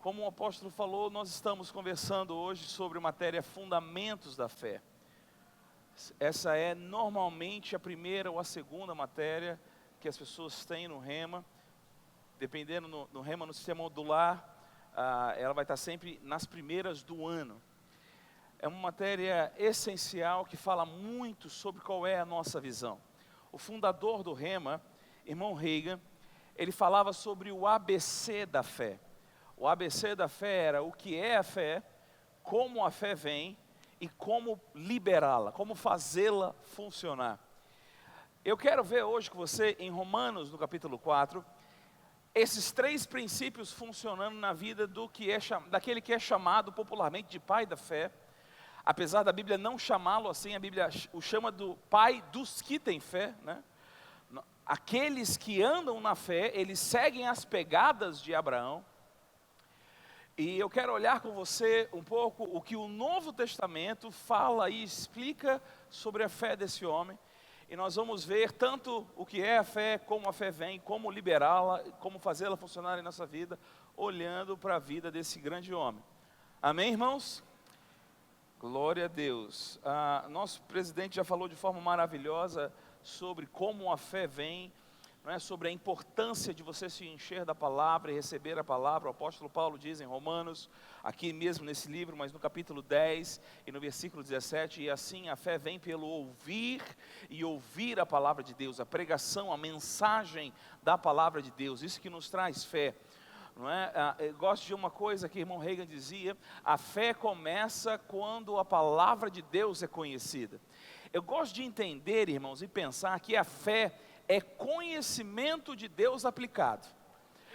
Como o apóstolo falou, nós estamos conversando hoje sobre a matéria Fundamentos da Fé. Essa é normalmente a primeira ou a segunda matéria que as pessoas têm no Rema. Dependendo no Rema, no sistema modular, ela vai estar sempre nas primeiras do ano. É uma matéria essencial que fala muito sobre qual é a nossa visão. O fundador do Rema, irmão Reagan, ele falava sobre o ABC da fé. O ABC da fé era o que é a fé, como a fé vem e como liberá-la, como fazê-la funcionar. Eu quero ver hoje com você em Romanos, no capítulo 4, esses três princípios funcionando na vida daquele que é chamado popularmente de pai da fé. Apesar da Bíblia não chamá-lo assim, a Bíblia o chama do pai dos que têm fé, né? Aqueles que andam na fé, eles seguem as pegadas de Abraão. E eu quero olhar com você um pouco o que o Novo Testamento fala e explica sobre a fé desse homem. E nós vamos ver tanto o que é a fé, como a fé vem, como liberá-la, como fazê-la funcionar em nossa vida, olhando para a vida desse grande homem. Amém, irmãos? Glória a Deus. Nosso presidente já falou de forma maravilhosa sobre como a fé vem, não é? Sobre a importância de você se encher da palavra e receber a palavra. O apóstolo Paulo diz em Romanos, aqui mesmo nesse livro, mas no capítulo 10 e no versículo 17, e assim a fé vem pelo ouvir e ouvir a palavra de Deus, a pregação, a mensagem da palavra de Deus, isso que nos traz fé. Não é? Eu gosto de uma coisa que o irmão Reagan dizia: a fé começa quando a palavra de Deus é conhecida. Eu gosto de entender, irmãos, e pensar que a fé é conhecimento de Deus aplicado.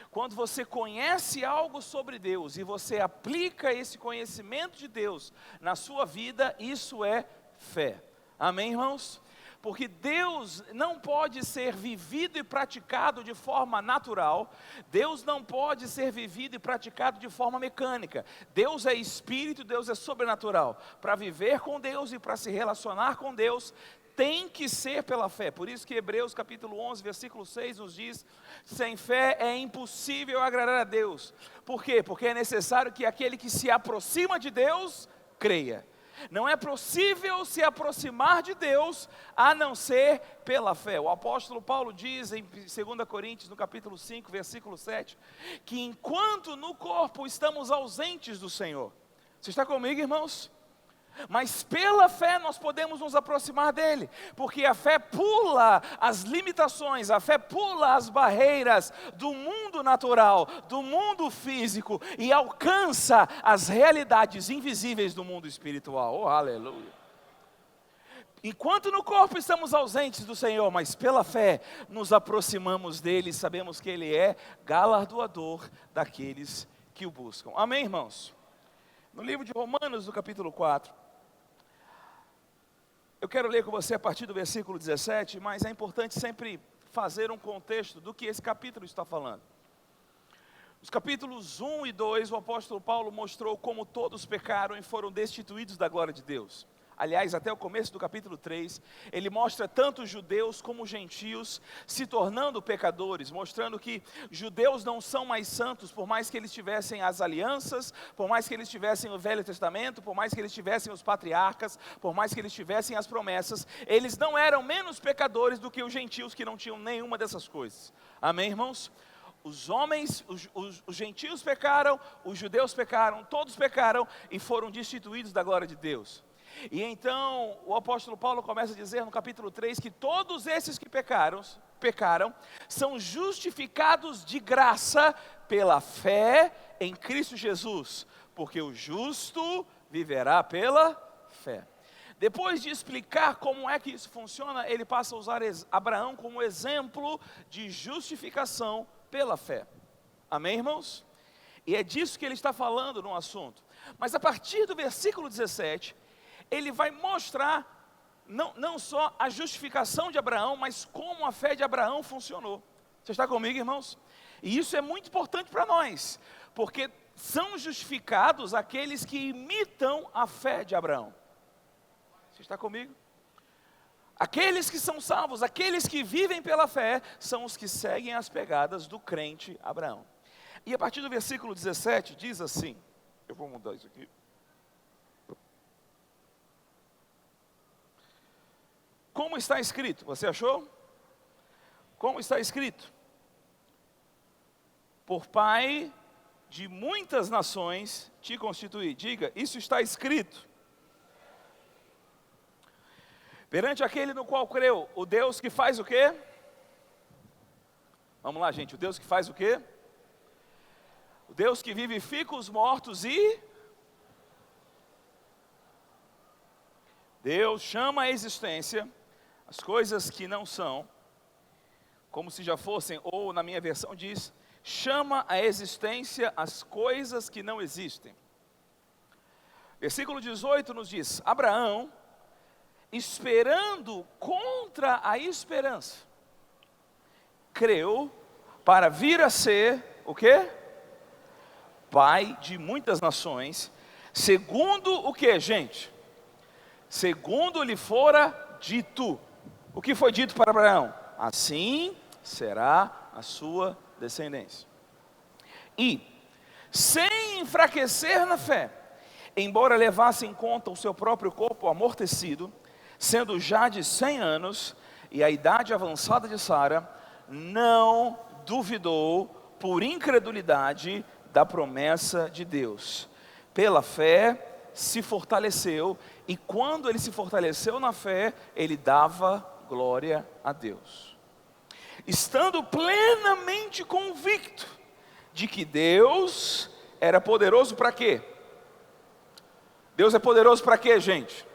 Quando você conhece algo sobre Deus e você aplica esse conhecimento de Deus na sua vida, isso é fé. Amém, irmãos? Porque Deus não pode ser vivido e praticado de forma natural. Deus não pode ser vivido e praticado de forma mecânica. Deus é espírito, Deus é sobrenatural. Para viver com Deus e para se relacionar com Deus, tem que ser pela fé. Por isso que Hebreus capítulo 11, versículo 6 nos diz: sem fé é impossível agradar a Deus. Por quê? Porque é necessário que aquele que se aproxima de Deus, creia. Não é possível se aproximar de Deus a não ser pela fé. O apóstolo Paulo diz em 2 Coríntios, no capítulo 5, versículo 7, que enquanto no corpo estamos ausentes do Senhor. Você está comigo, irmãos? Mas pela fé nós podemos nos aproximar dele, porque a fé pula as limitações, a fé pula as barreiras do mundo natural, do mundo físico, e alcança as realidades invisíveis do mundo espiritual. Oh, aleluia! Enquanto no corpo estamos ausentes do Senhor, mas pela fé nos aproximamos dele, e sabemos que ele é galardoador daqueles que o buscam. Amém, irmãos? No livro de Romanos, no capítulo 4, eu quero ler com você a partir do versículo 17, mas é importante sempre fazer um contexto do que esse capítulo está falando. Os capítulos 1 e 2, o apóstolo Paulo mostrou como todos pecaram e foram destituídos da glória de Deus. Aliás, até o começo do capítulo 3, ele mostra tanto judeus como gentios se tornando pecadores, mostrando que judeus não são mais santos, por mais que eles tivessem as alianças, por mais que eles tivessem o Velho Testamento, por mais que eles tivessem os patriarcas, por mais que eles tivessem as promessas, eles não eram menos pecadores do que os gentios que não tinham nenhuma dessas coisas. Amém, irmãos? Os homens, os gentios pecaram, os judeus pecaram, todos pecaram e foram destituídos da glória de Deus. E então o apóstolo Paulo começa a dizer no capítulo 3 que todos esses que pecaram são justificados de graça pela fé em Cristo Jesus, porque o justo viverá pela fé. Depois de explicar como é que isso funciona, ele passa a usar Abraão como exemplo de justificação pela fé. Amém, irmãos? E é disso que ele está falando no assunto. Mas a partir do versículo 17, ele vai mostrar não só a justificação de Abraão, mas como a fé de Abraão funcionou. Você está comigo, irmãos? E isso é muito importante para nós, porque são justificados aqueles que imitam a fé de Abraão. Você está comigo? Aqueles que são salvos, aqueles que vivem pela fé, são os que seguem as pegadas do crente Abraão. E a partir do versículo 17 diz assim, eu vou mudar isso aqui. Como está escrito? Você achou? Como está escrito? Por pai de muitas nações te constituí. Diga, isso está escrito. Perante aquele no qual creu, o Deus que faz o quê? Vamos lá, gente, o Deus que faz o quê? O Deus que vivifica os mortos e... Deus chama à existência as coisas que não são, como se já fossem, ou na minha versão diz, chama à existência as coisas que não existem. Versículo 18 nos diz, Abraão, esperando contra a esperança, creu para vir a ser, o quê? Pai de muitas nações, segundo o quê, gente? Segundo lhe fora dito. O que foi dito para Abraão? Assim será a sua descendência. E, sem enfraquecer na fé, embora levasse em conta o seu próprio corpo amortecido, sendo já de 100 anos, e a idade avançada de Sara, não duvidou por incredulidade da promessa de Deus. Pela fé se fortaleceu, e quando ele se fortaleceu na fé, ele dava glória a Deus. Estando plenamente convicto de que Deus era poderoso para quê? Deus é poderoso para quê, gente?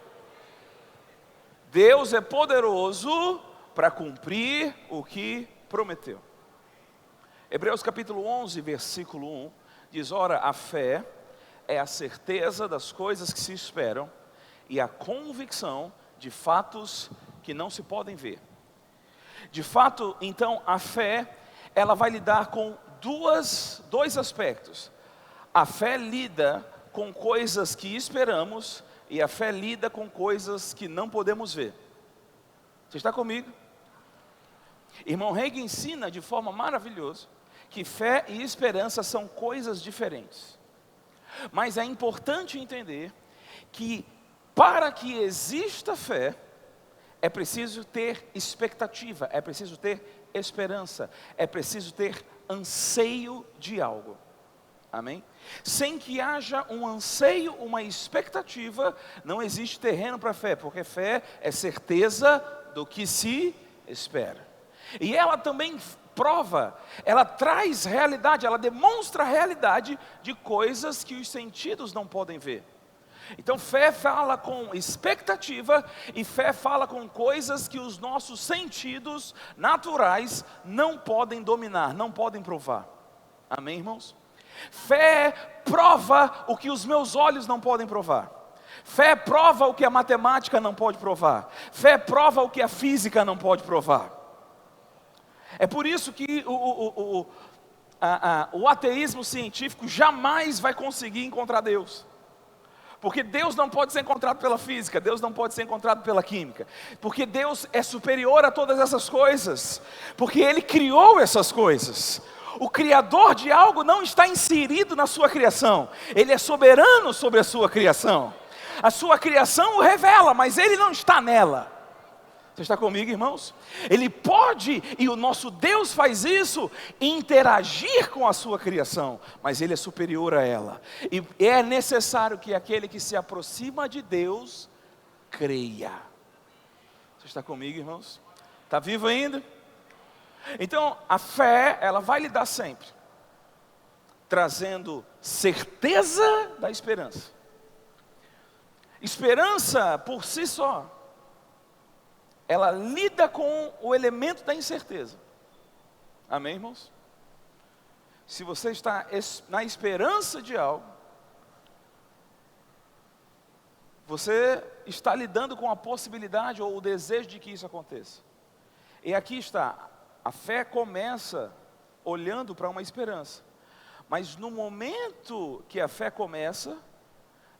Deus é poderoso para cumprir o que prometeu. Hebreus capítulo 11, versículo 1, diz, ora, a fé é a certeza das coisas que se esperam e a convicção de fatos que não se podem ver. De fato, então, a fé, ela vai lidar com dois aspectos. A fé lida com coisas que esperamos e a fé lida com coisas que não podemos ver. Você está comigo? Irmão Reig ensina de forma maravilhosa que fé e esperança são coisas diferentes. Mas é importante entender que para que exista fé, é preciso ter expectativa, é preciso ter esperança, é preciso ter anseio de algo. Amém? Sem que haja um anseio, uma expectativa, não existe terreno para fé, porque fé é certeza do que se espera. E ela também prova, ela traz realidade, ela demonstra a realidade de coisas que os sentidos não podem ver. Então fé fala com expectativa e fé fala com coisas que os nossos sentidos naturais não podem dominar, não podem provar. Amém, irmãos? Fé prova o que os meus olhos não podem provar. Fé prova o que a matemática não pode provar. Fé prova o que a física não pode provar. É por isso que o ateísmo científico jamais vai conseguir encontrar Deus. Porque Deus não pode ser encontrado pela física, Deus não pode ser encontrado pela química. Porque Deus é superior a todas essas coisas. Porque Ele criou essas coisas. O Criador de algo não está inserido na sua criação. Ele é soberano sobre a sua criação. A sua criação o revela, mas Ele não está nela. Você está comigo, irmãos? Ele pode, e o nosso Deus faz isso, interagir com a sua criação, mas Ele é superior a ela. E é necessário que aquele que se aproxima de Deus, creia. Você está comigo, irmãos? Está vivo ainda? Então, a fé, ela vai lhe dar sempre, trazendo certeza da esperança. Esperança, por si só, ela lida com o elemento da incerteza. Amém, irmãos? Se você está na esperança de algo, você está lidando com a possibilidade ou o desejo de que isso aconteça. E aqui está, a fé começa olhando para uma esperança. Mas no momento que a fé começa,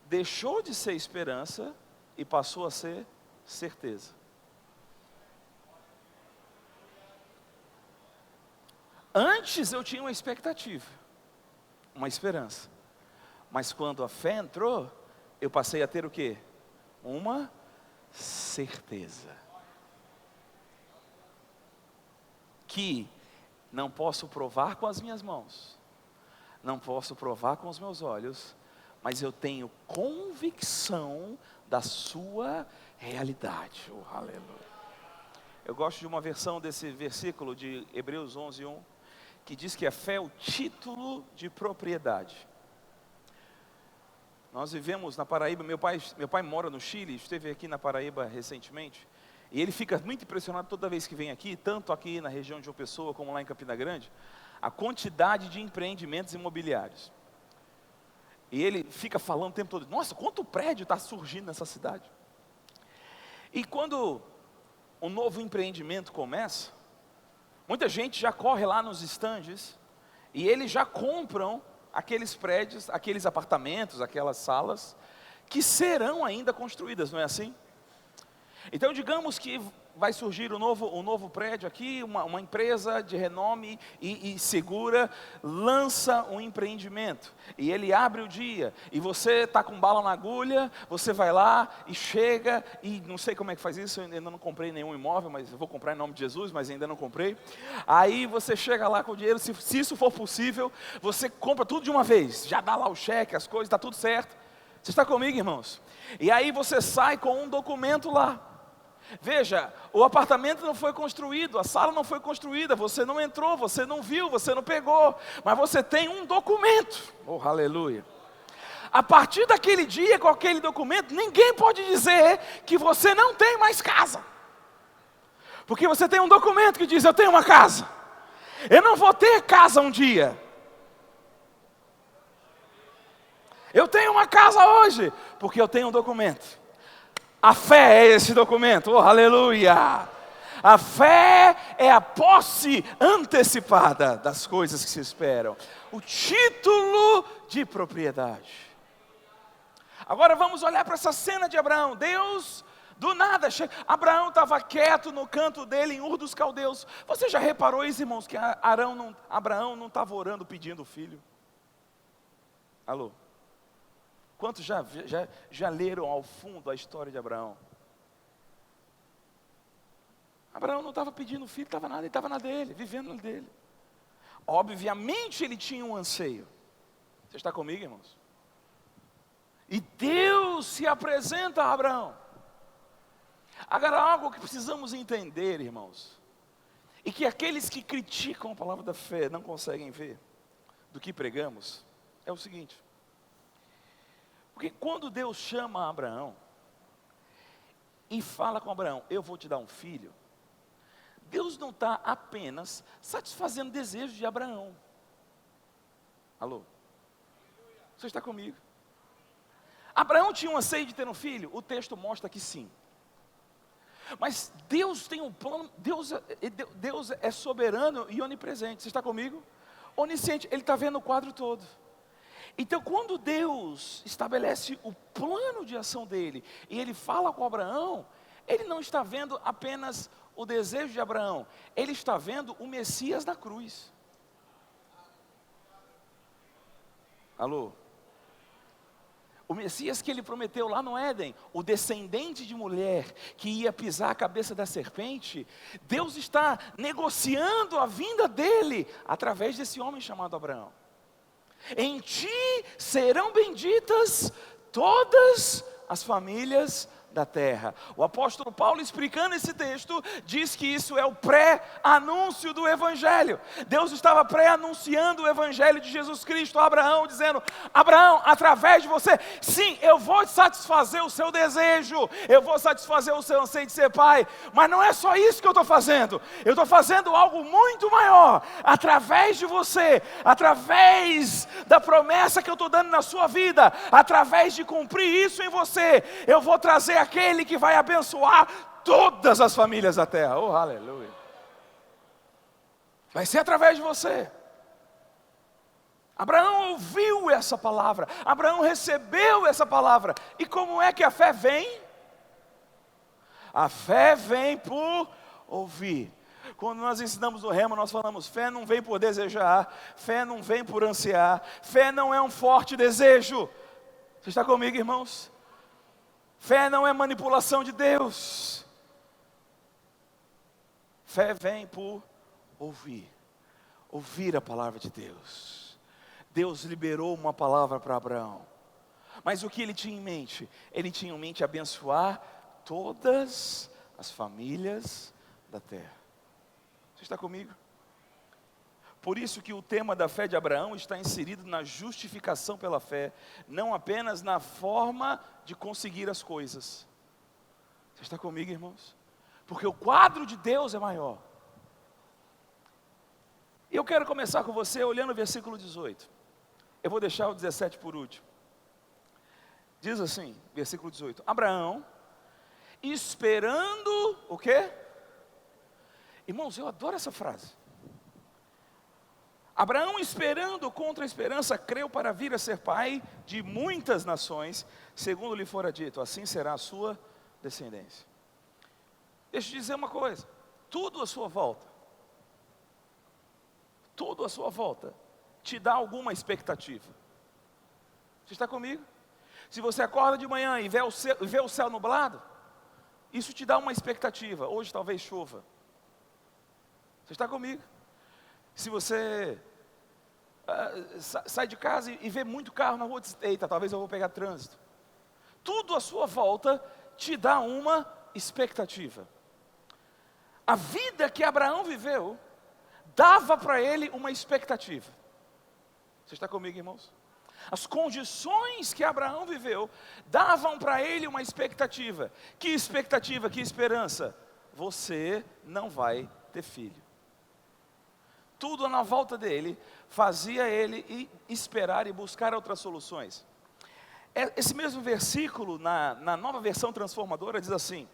deixou de ser esperança e passou a ser certeza. Antes eu tinha uma expectativa, uma esperança. Mas quando a fé entrou, eu passei a ter o quê? Uma certeza. Que não posso provar com as minhas mãos, não posso provar com os meus olhos, mas eu tenho convicção da sua realidade. Oh, aleluia. Eu gosto de uma versão desse versículo de Hebreus 11:1, que diz que a fé é o título de propriedade. Nós vivemos na Paraíba, meu pai mora no Chile, esteve aqui na Paraíba recentemente, e ele fica muito impressionado toda vez que vem aqui, tanto aqui na região de João Pessoa como lá em Campina Grande, a quantidade de empreendimentos imobiliários. E ele fica falando o tempo todo, nossa, quanto prédio está surgindo nessa cidade. E quando um novo empreendimento começa, muita gente já corre lá nos estandes, e eles já compram aqueles prédios, aqueles apartamentos, aquelas salas, que serão ainda construídas, não é assim? Então digamos que vai surgir um novo prédio aqui, uma empresa de renome e segura, lança um empreendimento, e ele abre o dia, e você está com bala na agulha, você vai lá e chega, e não sei como é que faz isso, eu ainda não comprei nenhum imóvel, mas eu vou comprar em nome de Jesus, mas ainda não comprei. Aí você chega lá com o dinheiro, se isso for possível, você compra tudo de uma vez, já dá lá o cheque, as coisas, está tudo certo. Você está comigo, irmãos? E aí você sai com um documento lá. Veja, o apartamento não foi construído, a sala não foi construída, você não entrou, você não viu, você não pegou, mas você tem um documento. Oh, aleluia. A partir daquele dia, com aquele documento, ninguém pode dizer que você não tem mais casa. Porque você tem um documento que diz, eu tenho uma casa. Eu não vou ter casa um dia. Eu tenho uma casa hoje, porque eu tenho um documento. A fé é esse documento, oh, aleluia. A fé é a posse antecipada das coisas que se esperam. O título de propriedade. Agora vamos olhar para essa cena de Abraão. Deus, do nada, Abraão estava quieto no canto dele em Ur dos Caldeus. Você já reparou isso, irmãos, que Abraão não estava orando pedindo filho? Alô? Quantos já leram ao fundo a história de Abraão? Abraão não estava pedindo filho, ele estava na dele, vivendo na dele. Obviamente ele tinha um anseio. Você está comigo, irmãos? E Deus se apresenta a Abraão. Agora, algo que precisamos entender, irmãos, e que aqueles que criticam a palavra da fé não conseguem ver do que pregamos, é o seguinte. Porque quando Deus chama Abraão e fala com Abraão, eu vou te dar um filho, Deus não está apenas satisfazendo o desejo de Abraão. Alô? Você está comigo? Abraão tinha um anseio de ter um filho? O texto mostra que sim. Mas Deus tem um plano, Deus é soberano e onipresente. Você está comigo? Onisciente, Ele está vendo o quadro todo. Então quando Deus estabelece o plano de ação dele, e Ele fala com Abraão, Ele não está vendo apenas o desejo de Abraão, Ele está vendo o Messias na cruz. Alô? O Messias que Ele prometeu lá no Éden, o descendente de mulher que ia pisar a cabeça da serpente, Deus está negociando a vinda dele através desse homem chamado Abraão. Em ti serão benditas todas as famílias da terra. O apóstolo Paulo, explicando esse texto, diz que isso é o pré-anúncio do Evangelho. Deus estava pré-anunciando o Evangelho de Jesus Cristo a Abraão, dizendo, Abraão, através de você, sim, eu vou satisfazer o seu desejo, eu vou satisfazer o seu anseio de ser pai, mas não é só isso que eu estou fazendo, eu estou fazendo algo muito maior, através de você, através da promessa que eu estou dando na sua vida, através de cumprir isso em você, eu vou trazer aquele que vai abençoar todas as famílias da terra. Oh, aleluia. Vai ser através de você. Abraão ouviu essa palavra. Abraão recebeu essa palavra. E como é que a fé vem? A fé vem por ouvir. Quando nós ensinamos o rema, nós falamos: fé não vem por desejar, fé não vem por ansiar, fé não é um forte desejo. Você está comigo, irmãos? Fé não é manipulação de Deus. Fé vem por ouvir a palavra de Deus. Deus liberou uma palavra para Abraão. Mas o que ele tinha em mente? Ele tinha em mente abençoar todas as famílias da terra. Você está comigo? Por isso que o tema da fé de Abraão está inserido na justificação pela fé, não apenas na forma de conseguir as coisas. Você está comigo, irmãos? Porque o quadro de Deus é maior. E eu quero começar com você olhando o versículo 18. Eu vou deixar o 17 por último. Diz assim, versículo 18: Abraão, esperando o quê? Irmãos, eu adoro essa frase. Abraão, esperando contra a esperança, creu para vir a ser pai de muitas nações, segundo lhe fora dito, assim será a sua descendência. Deixa eu te dizer uma coisa, tudo à sua volta te dá alguma expectativa. Você está comigo? Se você acorda de manhã e vê o céu nublado, isso te dá uma expectativa, hoje talvez chova. Você está comigo? Se você sai de casa e vê muito carro na rua, diz: eita, talvez eu vou pegar trânsito. Tudo à sua volta te dá uma expectativa. A vida que Abraão viveu dava para ele uma expectativa. Você está comigo, irmãos? As condições que Abraão viveu davam para ele uma expectativa. Que expectativa, que esperança? Você não vai ter filho. Tudo na volta dele fazia ele esperar e buscar outras soluções. Esse mesmo versículo, na nova versão transformadora, diz assim: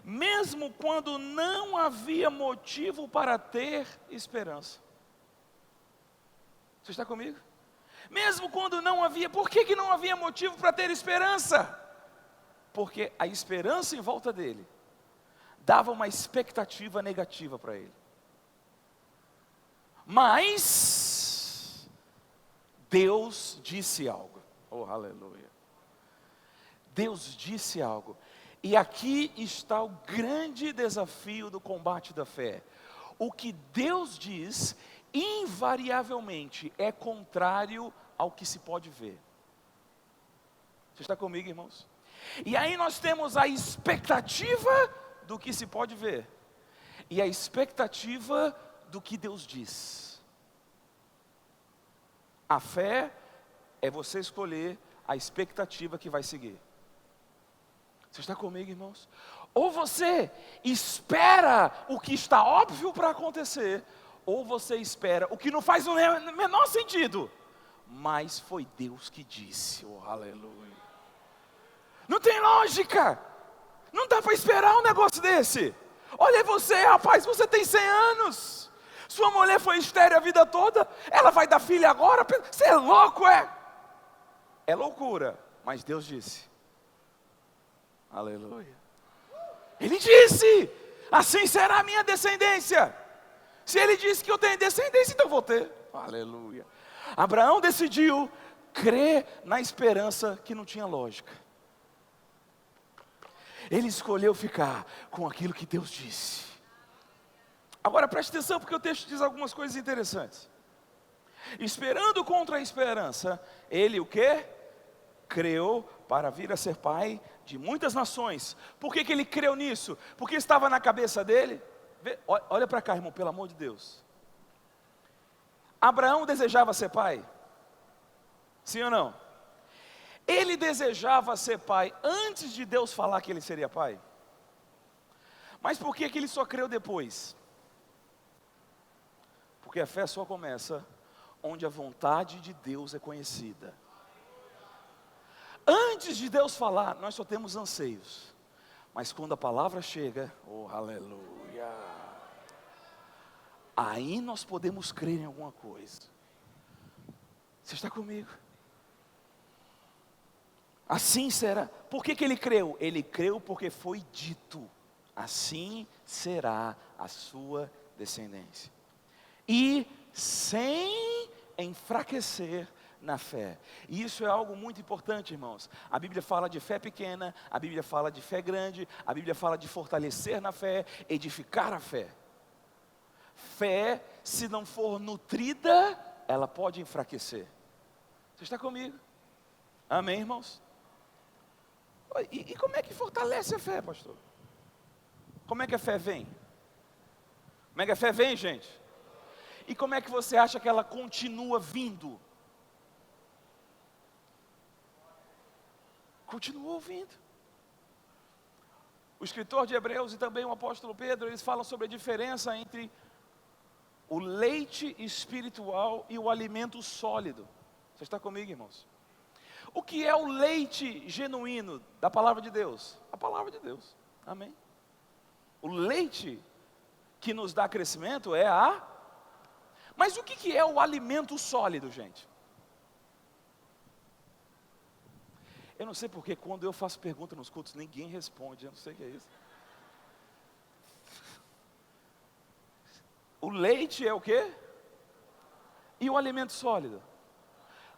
mesmo quando não havia motivo para ter esperança. Você está comigo? Mesmo quando não havia, por que não havia motivo para ter esperança? Porque a esperança em volta dele dava uma expectativa negativa para ele. Mas Deus disse algo. Oh, aleluia. Deus disse algo. E aqui está o grande desafio do combate da fé. O que Deus diz, invariavelmente, é contrário ao que se pode ver. Você está comigo, irmãos? E aí nós temos a expectativa do que se pode ver. E a expectativa do que Deus diz. A fé é você escolher a expectativa que vai seguir. Você está comigo, irmãos? Ou você espera o que está óbvio para acontecer, ou você espera o que não faz o menor sentido, mas foi Deus que disse. Oh, aleluia. Não tem lógica. Não dá para esperar um negócio desse. Olha você, rapaz, você tem 100 anos. Sua mulher foi estéril a vida toda, ela vai dar filho agora? Você é louco, é? É loucura, mas Deus disse. Aleluia. Ele disse: assim será a minha descendência. Se ele disse que eu tenho descendência, então eu vou ter. Aleluia. Abraão decidiu crer na esperança que não tinha lógica. Ele escolheu ficar com aquilo que Deus disse. Agora preste atenção, porque o texto diz algumas coisas interessantes. Esperando contra a esperança, ele o quê? Creu para vir a ser pai de muitas nações. Por que ele creu nisso? Porque estava na cabeça dele. Olha para cá, irmão, pelo amor de Deus. Abraão desejava ser pai? Sim ou não? Ele desejava ser pai antes de Deus falar que ele seria pai? Mas por que ele só creu depois? Porque a fé só começa onde a vontade de Deus é conhecida. Antes de Deus falar, nós só temos anseios. Mas quando a palavra chega, oh aleluia, aí nós podemos crer em alguma coisa. Você está comigo? Assim será. Por que ele creu? Ele creu porque foi dito. assim será a sua descendência. E sem enfraquecer na fé. E isso é algo muito importante, irmãos. A Bíblia fala de fé pequena, a Bíblia fala de fé grande, a Bíblia fala de fortalecer na fé, edificar a fé. Fé, se não for nutrida, ela pode enfraquecer. Você está comigo? Amém, irmãos? E como é que fortalece a fé, pastor? Como é que a fé vem? Como é que a fé vem, gente? E como é que você acha que ela continua vindo? Continua ouvindo. O escritor de Hebreus e também o apóstolo Pedro, eles falam sobre a diferença entre o leite espiritual e o alimento sólido. Você está comigo, irmãos? O que é o leite genuíno da palavra de Deus? A palavra de Deus. Amém? O leite que nos dá crescimento é a... Mas o que é o alimento sólido, gente? Eu não sei porque quando eu faço pergunta nos cultos, ninguém responde, eu não sei o que é isso. O leite é o quê? E o alimento sólido?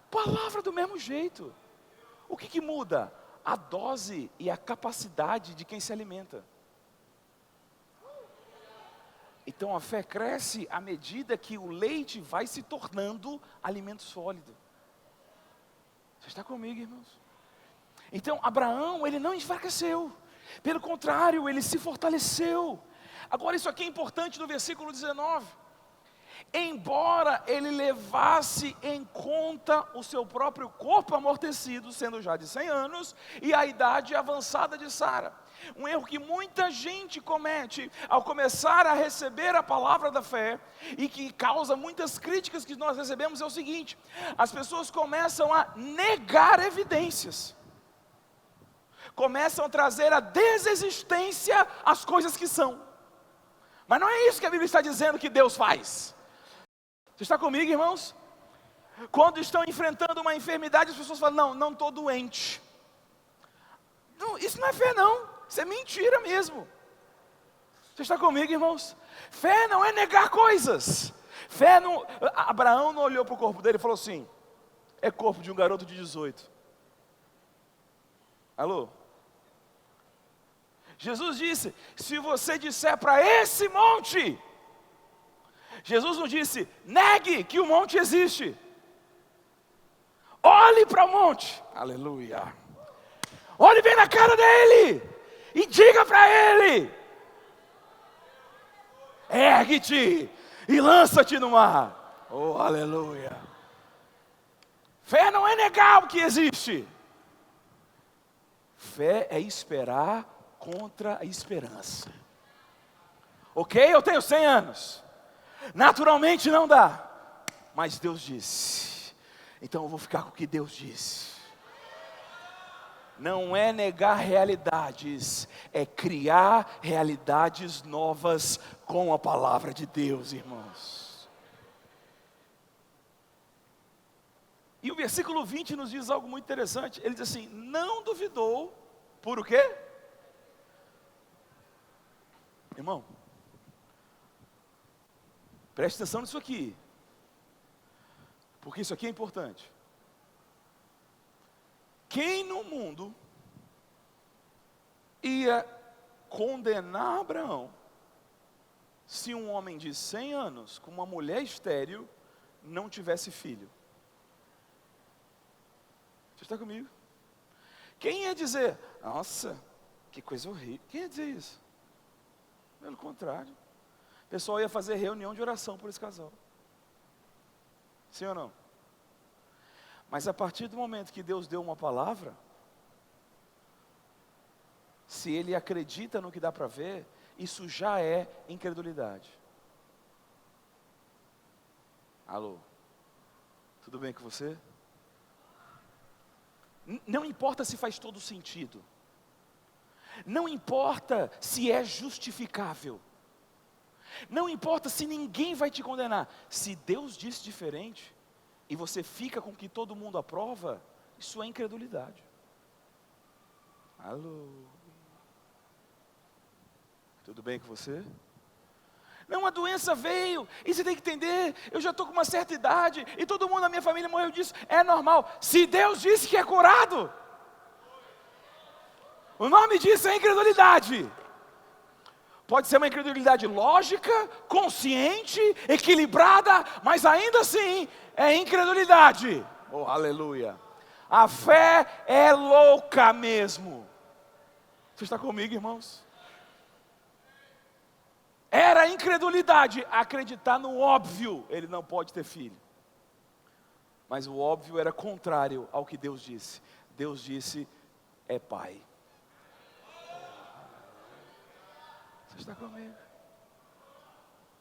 Palavra do mesmo jeito. O que muda? A dose e a capacidade de quem se alimenta. Então a fé cresce à medida que o leite vai se tornando alimento sólido. Você está comigo, irmãos? Então Abraão, ele não enfraqueceu. Pelo contrário, ele se fortaleceu. Agora isso aqui é importante no versículo 19. Embora ele levasse em conta o seu próprio corpo amortecido, sendo já de 100 anos, e a idade avançada de Sara. Um erro que muita gente comete ao começar a receber a palavra da fé, e que causa muitas críticas que nós recebemos, é o seguinte: as pessoas começam a negar evidências, começam a trazer a desexistência às coisas que são. Mas não é isso que a Bíblia está dizendo que Deus faz. Você está comigo, irmãos? Quando estão enfrentando uma enfermidade, as pessoas falam: não estou doente. Não, isso não é fé não, isso é mentira mesmo. Você está comigo, irmãos? Fé não é negar coisas. Fé não... Abraão não olhou para o corpo dele e falou assim: é corpo de um garoto de 18. Alô? Jesus disse: se você disser para esse monte... Jesus não disse: negue que o monte existe. Olhe para o monte. Aleluia. Olhe bem na cara dele e diga para ele: ergue-te e lança-te no mar. Oh, aleluia. Fé não é negar o que existe. Fé é esperar contra a esperança. Ok, eu tenho 100 anos. Naturalmente não dá, mas Deus disse, então eu vou ficar com o que Deus disse. Não é negar realidades, é criar realidades novas com a palavra de Deus, irmãos. E o versículo 20 nos diz algo muito interessante. Ele diz assim: não duvidou, por o quê? Irmão, preste atenção nisso aqui, porque isso aqui é importante. Quem no mundo ia condenar Abraão se um homem de 100 anos com uma mulher estéril não tivesse filho? Você está comigo? Quem ia dizer: nossa, que coisa horrível? Quem ia dizer isso? Pelo contrário, o pessoal ia fazer reunião de oração por esse casal. Sim ou não? Mas a partir do momento que Deus deu uma palavra, se ele acredita no que dá para ver, isso já é incredulidade. Alô? Tudo bem com você? Não importa se faz todo sentido. Não importa se é justificável. Não importa se ninguém vai te condenar. Se Deus disse diferente e você fica com o que todo mundo aprova, isso é incredulidade. Alô? Tudo bem com você? Não, a doença veio, e você tem que entender, eu já estou com uma certa idade, e todo mundo na minha família morreu disso, é normal. Se Deus disse que é curado, o nome disso é incredulidade. Pode ser uma incredulidade lógica, consciente, equilibrada, mas ainda assim é incredulidade. Oh, aleluia. A fé é louca mesmo. Você está comigo, irmãos? Era incredulidade acreditar no óbvio, ele não pode ter filho. Mas o óbvio era contrário ao que Deus disse. Deus disse, é pai. Você está comigo?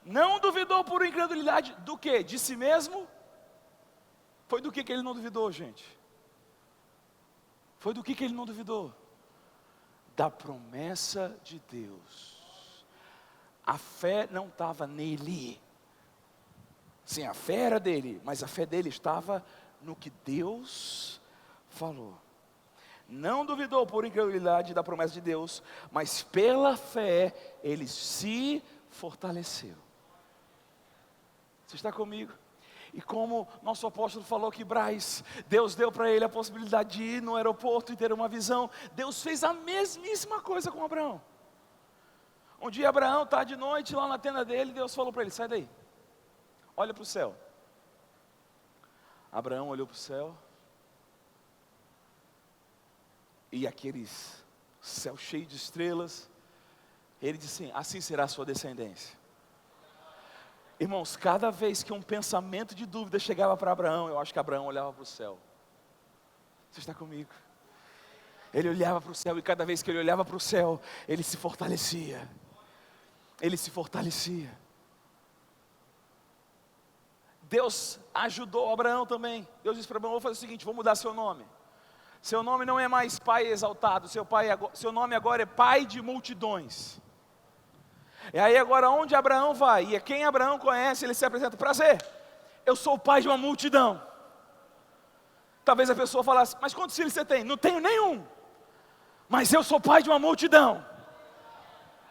Não duvidou por incredulidade do quê? De si mesmo? Foi do que ele não duvidou, gente? Foi do que ele não duvidou? Da promessa de Deus. A fé não estava nele. Sim, a fé era dele, mas a fé dele estava no que Deus falou. Não duvidou por incredulidade da promessa de Deus, mas pela fé ele se fortaleceu. Você está comigo? E como nosso apóstolo falou que Braz, Deus deu para ele a possibilidade de ir no aeroporto e ter uma visão. Deus fez a mesmíssima coisa com Abraão. Um dia Abraão está de noite lá na tenda dele, Deus falou para ele, sai daí, olha para o céu. Abraão olhou para o céu, e aqueles céu cheio de estrelas, ele disse assim será a sua descendência. Irmãos, cada vez que um pensamento de dúvida chegava para Abraão, eu acho que Abraão olhava para o céu. Você está comigo? Ele olhava para o céu, e cada vez que ele olhava para o céu, ele se fortalecia. Ele se fortalecia. Deus ajudou Abraão também. Deus disse para Abraão, vou fazer o seguinte, vou mudar seu nome. Seu nome não é mais pai exaltado, seu nome agora é pai de multidões. E aí agora onde Abraão vai, e quem Abraão conhece, ele se apresenta, prazer, eu sou o pai de uma multidão. Talvez a pessoa falasse, mas quantos filhos você tem? Não tenho nenhum, mas eu sou pai de uma multidão.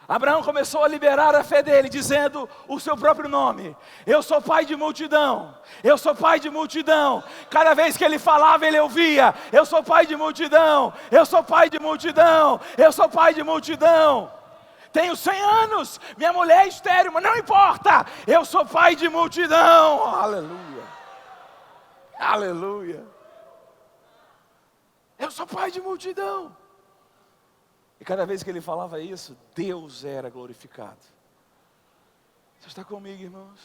Abraão começou a liberar a fé dele, dizendo o seu próprio nome. Eu sou pai de multidão, eu sou pai de multidão. Cada vez que ele falava, ele ouvia, eu sou pai de multidão, eu sou pai de multidão, eu sou pai de multidão. Tenho 100 anos, minha mulher é estéril, mas não importa, eu sou pai de multidão. Aleluia, aleluia. Eu sou pai de multidão. E cada vez que ele falava isso, Deus era glorificado. Você está comigo, irmãos?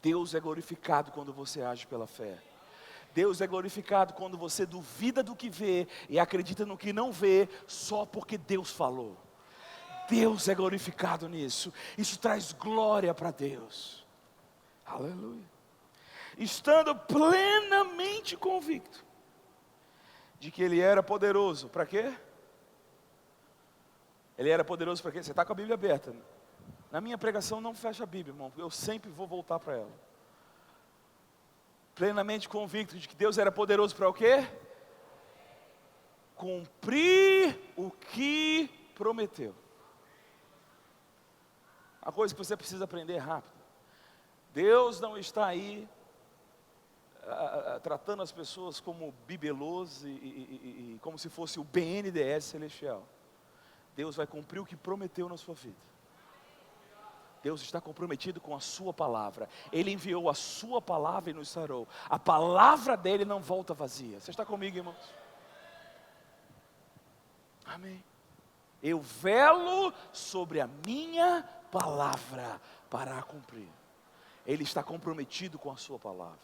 Deus é glorificado quando você age pela fé. Deus é glorificado quando você duvida do que vê e acredita no que não vê, só porque Deus falou. Deus é glorificado nisso. Isso traz glória para Deus. Aleluia. Estando plenamente convicto de que Ele era poderoso. Para quê? Ele era poderoso para quê? Você está com a Bíblia aberta. Na minha pregação não fecha a Bíblia, irmão. Eu sempre vou voltar para ela. Plenamente convicto de que Deus era poderoso para o quê? Cumprir o que prometeu. Uma coisa que você precisa aprender rápido. Deus não está aí tratando as pessoas como bibelôs e como se fosse o BNDES celestial. Deus vai cumprir o que prometeu na sua vida. Deus está comprometido com a sua palavra. Ele enviou a sua palavra e nos sarou. A palavra dele não volta vazia. Você está comigo, irmãos? Amém. Eu velo sobre a minha palavra para a cumprir. Ele está comprometido com a sua palavra.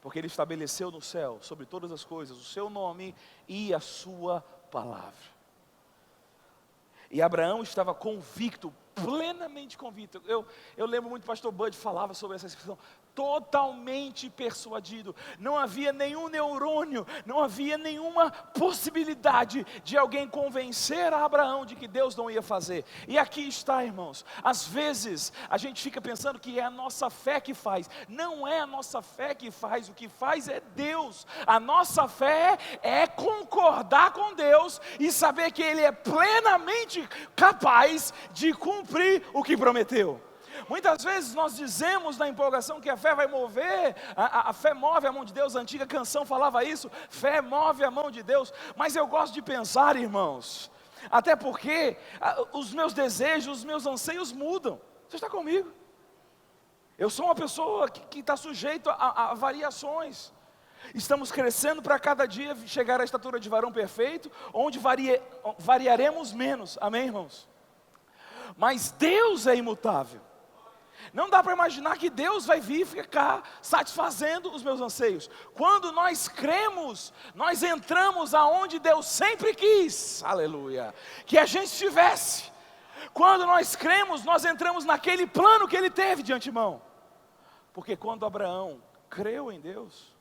Porque ele estabeleceu no céu, sobre todas as coisas, o seu nome e a sua palavra. E Abraão estava convicto, plenamente convicto. Eu lembro muito, o pastor Bud falava sobre essa expressão, totalmente persuadido. Não havia nenhum neurônio, não havia nenhuma possibilidade de alguém convencer a Abraão de que Deus não ia fazer. E aqui está, irmãos, às vezes a gente fica pensando que é a nossa fé que faz. Não é a nossa fé que faz, o que faz é Deus. A nossa fé é concordar com Deus e saber que Ele é plenamente capaz de cumprir o que prometeu. Muitas vezes nós dizemos na empolgação que a fé vai mover, a fé move a mão de Deus, a antiga canção falava isso, fé move a mão de Deus, mas eu gosto de pensar, irmãos, até porque os meus desejos, os meus anseios mudam. Você está comigo? Eu sou uma pessoa que está sujeito a variações. Estamos crescendo para cada dia chegar à estatura de varão perfeito, onde variaremos menos, amém, irmãos? Mas Deus é imutável. Não dá para imaginar que Deus vai vir ficar satisfazendo os meus anseios. Quando nós cremos, nós entramos aonde Deus sempre quis, aleluia, que a gente estivesse. Quando nós cremos, nós entramos naquele plano que Ele teve de antemão. Porque quando Abraão creu em Deus,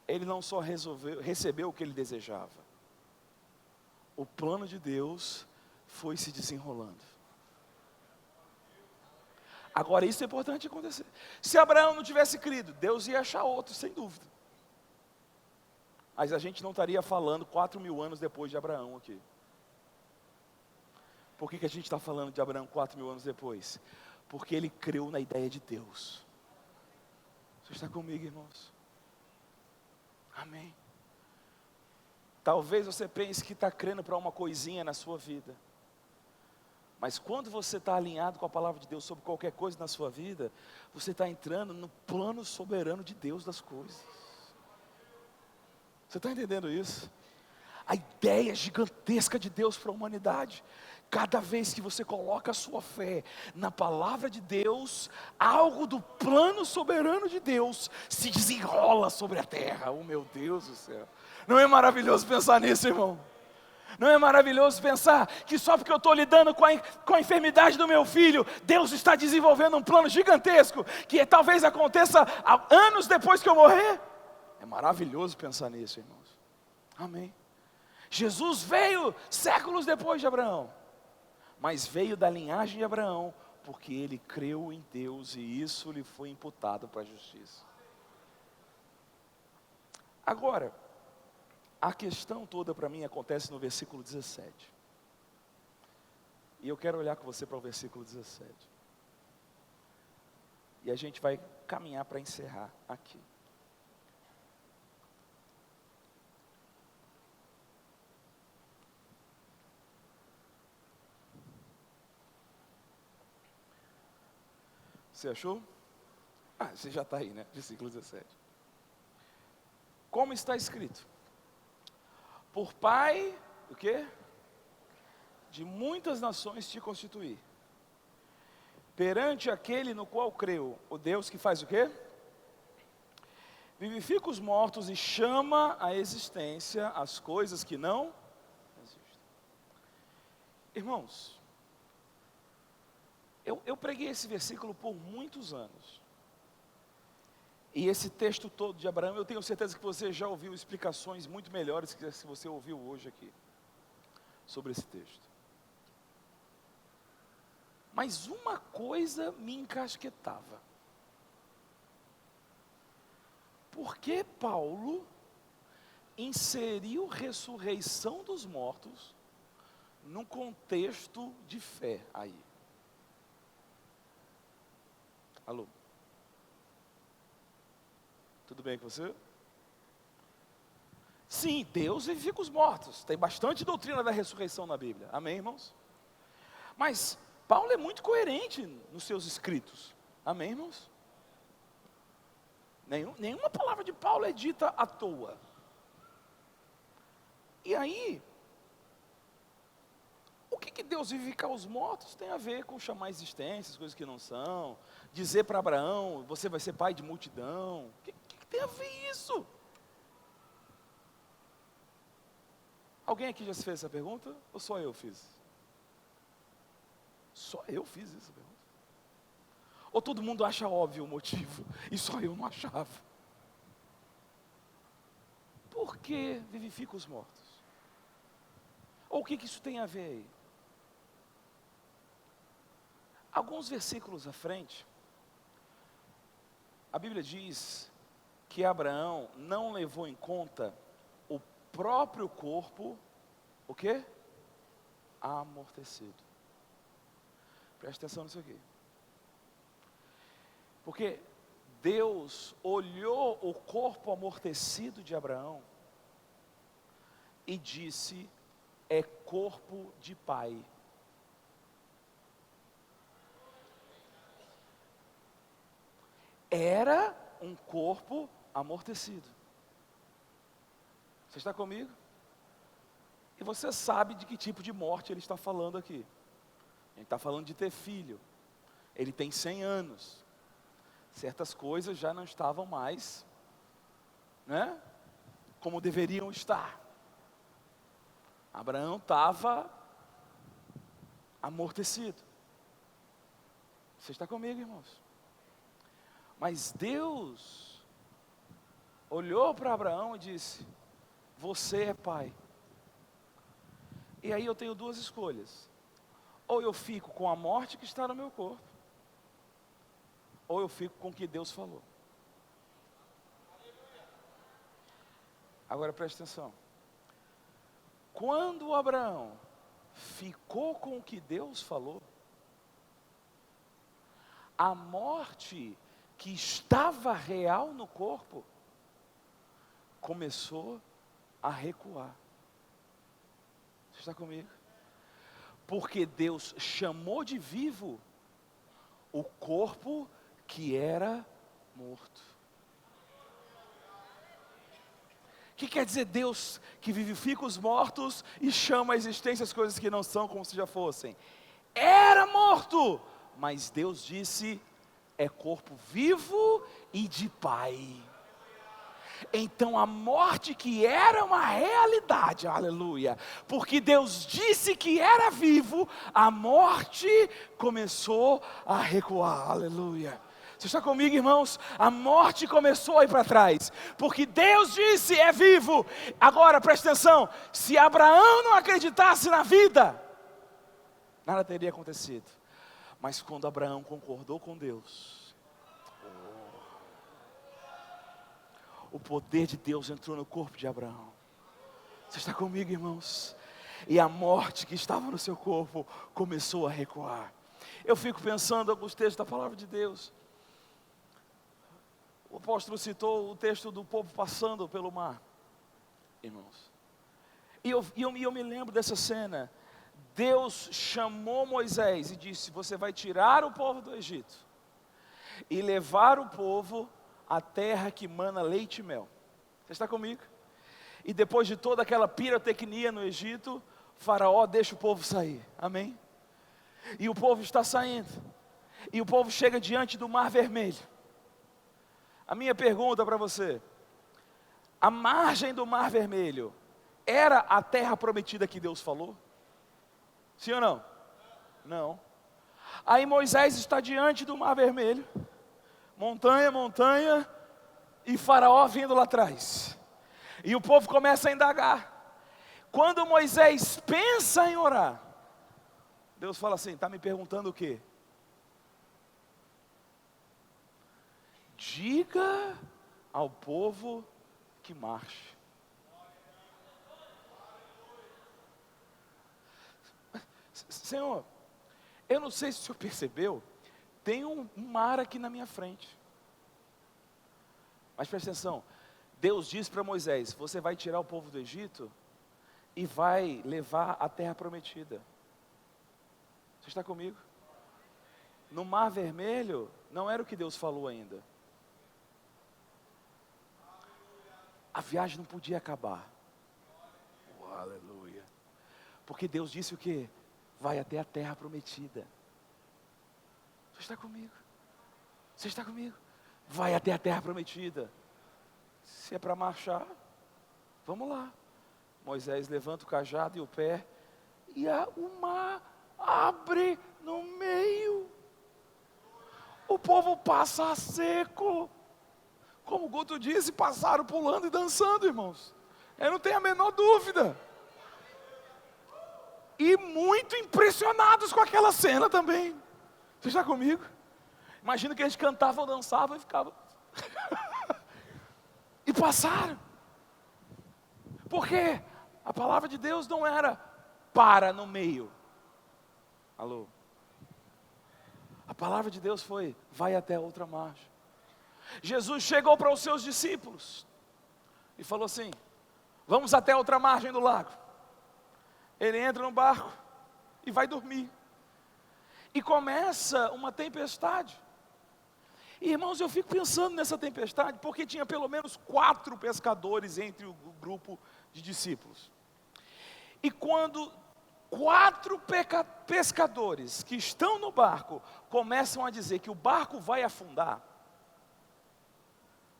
ele não só recebeu o que ele desejava, o plano de Deus foi se desenrolando. Agora isso é importante acontecer. Se Abraão não tivesse crido, Deus ia achar outro, sem dúvida. Mas a gente não estaria falando 4.000 anos depois de Abraão aqui. Por que a gente está falando de Abraão 4.000 anos depois? Porque ele creu na ideia de Deus. Você está comigo, irmãos? Amém. Talvez você pense que está crendo para uma coisinha na sua vida. Mas quando você está alinhado com a palavra de Deus sobre qualquer coisa na sua vida, você está entrando no plano soberano de Deus das coisas. Você está entendendo isso? A ideia gigantesca de Deus para a humanidade. Cada vez que você coloca a sua fé na palavra de Deus, algo do plano soberano de Deus se desenrola sobre a terra. Oh, meu Deus do céu. Não é maravilhoso pensar nisso, irmão? Não é maravilhoso pensar que só porque eu estou lidando com a enfermidade do meu filho, Deus está desenvolvendo um plano gigantesco, que talvez aconteça anos depois que eu morrer? É maravilhoso pensar nisso, irmãos. Amém. Jesus veio séculos depois de Abraão, mas veio da linhagem de Abraão, porque ele creu em Deus e isso lhe foi imputado para a justiça. Agora, a questão toda para mim acontece no versículo 17. E eu quero olhar com você para o versículo 17. E a gente vai caminhar para encerrar aqui. Você achou? Você já está aí, né? Versículo 17. Como está escrito? Por pai, o quê? De muitas nações te constituí. Perante aquele no qual creu, o Deus que faz o quê? Vivifica os mortos e chama à existência as coisas que não existem. Irmãos, eu preguei esse versículo por muitos anos. E esse texto todo de Abraão, eu tenho certeza que você já ouviu explicações muito melhores que se você ouviu hoje aqui, sobre esse texto. Mas uma coisa me encasquetava. Por que Paulo inseriu ressurreição dos mortos num contexto de fé aí? Alô? Tudo bem com você? Sim, Deus vivifica os mortos. Tem bastante doutrina da ressurreição na Bíblia. Amém, irmãos? Mas Paulo é muito coerente nos seus escritos. Amém, irmãos? Nenhuma palavra de Paulo é dita à toa. E aí, o que Deus vivificar os mortos tem a ver com chamar existências, coisas que não são, dizer para Abraão, você vai ser pai de multidão. O que tem a ver isso? Alguém aqui já se fez essa pergunta? Ou só eu fiz? Só eu fiz essa pergunta? Ou todo mundo acha óbvio o motivo, e só eu não achava? Por que vivifica os mortos? Ou o que isso tem a ver aí? Alguns versículos à frente, a Bíblia diz que Abraão não levou em conta o próprio corpo, o quê? Amortecido. Presta atenção nisso aqui. Porque Deus olhou o corpo amortecido de Abraão e disse: é corpo de pai. Era um corpo amortecido. Você está comigo? E você sabe de que tipo de morte ele está falando aqui. Ele está falando de ter filho. Ele tem 100 anos. Certas coisas já não estavam mais, né, como deveriam estar. Abraão estava amortecido. Você está comigo, irmãos? Mas Deus olhou para Abraão e disse: você é pai. E aí eu tenho duas escolhas: ou eu fico com a morte que está no meu corpo, ou eu fico com o que Deus falou. Agora preste atenção. Quando Abraão ficou com o que Deus falou, a morte que estava real no corpo começou a recuar. Você está comigo? Porque Deus chamou de vivo o corpo que era morto. O que quer dizer Deus que vivifica os mortos e chama à existência as coisas que não são como se já fossem? Era morto, mas Deus disse: é corpo vivo e de pai. Então a morte que era uma realidade, aleluia, porque Deus disse que era vivo, a morte começou a recuar, aleluia. Você está comigo, irmãos? A morte começou a ir para trás, porque Deus disse: é vivo. Agora presta atenção, se Abraão não acreditasse na vida, nada teria acontecido. Mas quando Abraão concordou com Deus, o poder de Deus entrou no corpo de Abraão. Você está comigo, irmãos? E a morte que estava no seu corpo começou a recuar. Eu fico pensando em alguns textos da palavra de Deus. O apóstolo citou o texto do povo passando pelo mar, irmãos. E eu me lembro dessa cena. Deus chamou Moisés e disse: você vai tirar o povo do Egito e levar o povo à terra que mana leite e mel. Você está comigo? E depois de toda aquela pirotecnia no Egito, Faraó deixa o povo sair, amém? E o povo está saindo, e o povo chega diante do Mar Vermelho. A minha pergunta para você: a margem do Mar Vermelho era a terra prometida que Deus falou? Sim ou não? Não. Aí Moisés está diante do Mar Vermelho, montanha, montanha, e Faraó vindo lá atrás. E o povo começa a indagar. Quando Moisés pensa em orar, Deus fala assim: está me perguntando o quê? Diga ao povo que marche. Senhor, eu não sei se o senhor percebeu, tem um mar aqui na minha frente. Mas presta atenção, Deus diz para Moisés: você vai tirar o povo do Egito e vai levar a terra prometida. Você está comigo? No Mar Vermelho, não era o que Deus falou ainda. A viagem não podia acabar. Oh, aleluia. Porque Deus disse o quê? Vai até a terra prometida. Você está comigo? Você está comigo? Vai até a terra prometida. Se é para marchar, vamos lá. Moisés levanta o cajado e o pé, e o mar abre no meio. o povo passa a seco. Como o Guto disse, passaram pulando e dançando, irmãos. Eu não tenho a menor dúvida. E muito impressionados com aquela cena também. Você está comigo? Imagina que a gente cantava ou dançava e ficava. E passaram. Por quê? A palavra de Deus não era para no meio. Alô? A palavra de Deus foi, vai até a outra margem. Jesus chegou para os seus discípulos e falou assim, vamos até a outra margem do lago. Ele entra no barco e vai dormir. E começa uma tempestade. E, irmãos, eu fico pensando nessa tempestade, porque tinha pelo menos 4 pescadores entre o grupo de discípulos. E quando 4 pescadores que estão no barco começam a dizer que o barco vai afundar,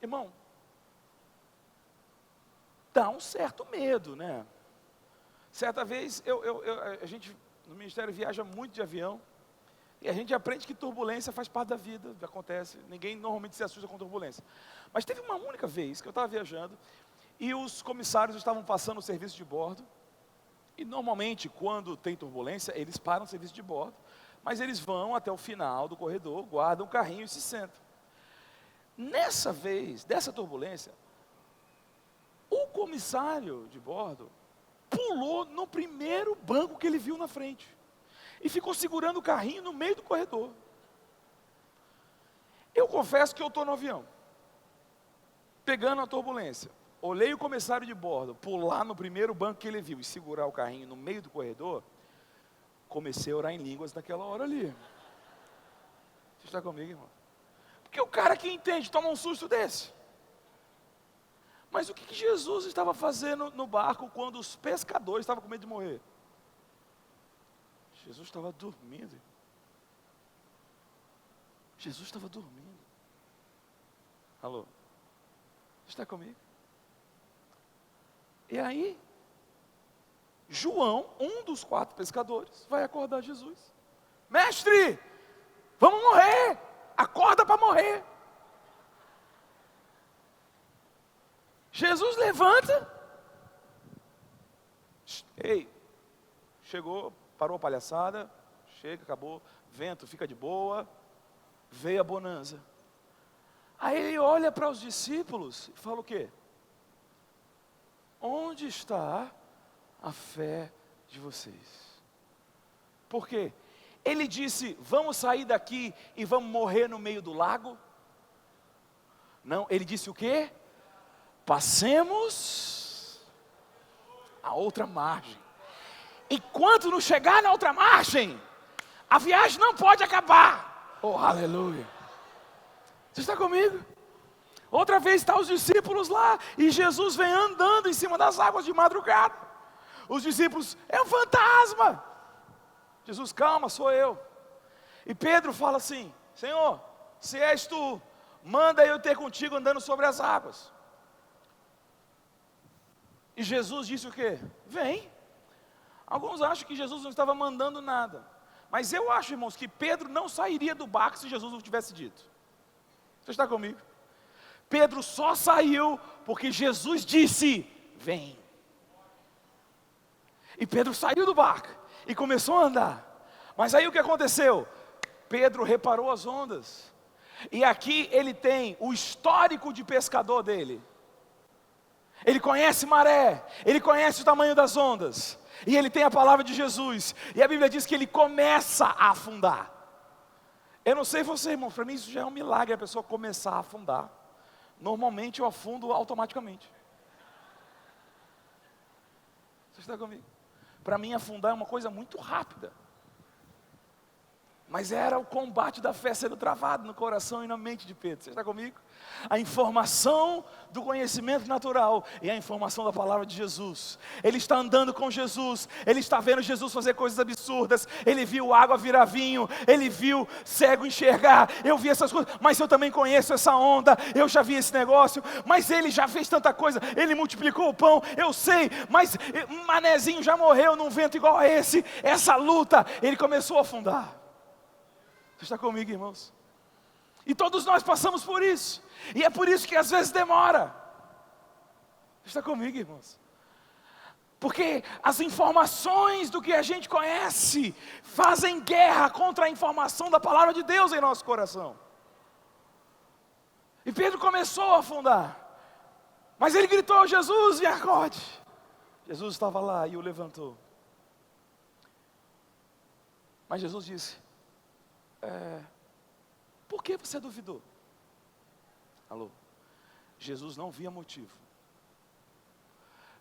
irmão, dá um certo medo, né? Certa vez, a gente no ministério viaja muito de avião, e a gente aprende que turbulência faz parte da vida, acontece, ninguém normalmente se assusta com turbulência. Mas teve uma única vez que eu estava viajando, e os comissários estavam passando o serviço de bordo, e normalmente quando tem turbulência, eles param o serviço de bordo, mas eles vão até o final do corredor, guardam o carrinho e se sentam. Nessa vez, dessa turbulência, o comissário de bordo pulou no primeiro banco que ele viu na frente e ficou segurando o carrinho no meio do corredor. Eu confesso que eu estou no avião, pegando a turbulência, olhei o comissário de bordo pular no primeiro banco que ele viu e segurar o carrinho no meio do corredor, comecei a orar em línguas naquela hora ali. Você está comigo, irmão? Porque o cara que entende toma um susto desse. Mas o que Jesus estava fazendo no barco quando os pescadores estavam com medo de morrer? Jesus estava dormindo. Jesus estava dormindo. Alô? Você está comigo? E aí, João, um dos 4 pescadores, vai acordar Jesus. Mestre, vamos morrer. Acorda para morrer. Jesus levanta. Ei, chegou, parou a palhaçada. Chega, acabou. Vento, fica de boa. Veio a bonança. Aí ele olha para os discípulos e fala o quê? Onde está a fé de vocês? Por quê? Ele disse, vamos sair daqui e vamos morrer no meio do lago? Não, ele disse o quê? Passemos a outra margem. E quando não chegar na outra margem, a viagem não pode acabar. Oh, aleluia. Você está comigo? Outra vez estão os discípulos lá, e Jesus vem andando em cima das águas de madrugada. Os discípulos, é um fantasma. Jesus, calma, sou eu. E Pedro fala assim, Senhor, se és tu, manda eu ter contigo andando sobre as águas. E Jesus disse o quê? Vem. Alguns acham que Jesus não estava mandando nada. Mas eu acho, irmãos, que Pedro não sairia do barco se Jesus não tivesse dito. Você está comigo? Pedro só saiu porque Jesus disse, vem. E Pedro saiu do barco e começou a andar. Mas aí o que aconteceu? Pedro reparou as ondas. E aqui ele tem o histórico de pescador dele. Ele conhece maré, ele conhece o tamanho das ondas. E ele tem a palavra de Jesus. E a Bíblia diz que ele começa a afundar. Eu não sei você, irmão, para mim isso já é um milagre, a pessoa começar a afundar. Normalmente eu afundo automaticamente. Você está comigo? Para mim afundar é uma coisa muito rápida. Mas era o combate da fé sendo travado no coração e na mente de Pedro. Você está comigo? A informação do conhecimento natural e a informação da palavra de Jesus. Ele está andando com Jesus. Ele está vendo Jesus fazer coisas absurdas. Ele viu água virar vinho. Ele viu cego enxergar. Eu vi essas coisas. Mas eu também conheço essa onda. Eu já vi esse negócio. Mas ele já fez tanta coisa. Ele multiplicou o pão. Eu sei. Mas um manezinho já morreu num vento igual a esse. Essa luta. Ele começou a afundar. Você está comigo, irmãos? E todos nós passamos por isso. E é por isso que às vezes demora. Está comigo, irmãos? Porque as informações do que a gente conhece fazem guerra contra a informação da palavra de Deus em nosso coração. E Pedro começou a afundar. Mas ele gritou: Jesus, me acorde. Jesus estava lá e o levantou. Mas Jesus disse: por que você duvidou? Alô? Jesus não via motivo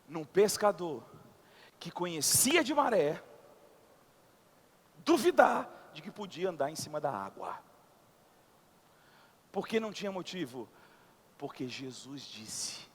num pescador que conhecia de maré duvidar de que podia andar em cima da água. Por que não tinha motivo? Porque Jesus disse.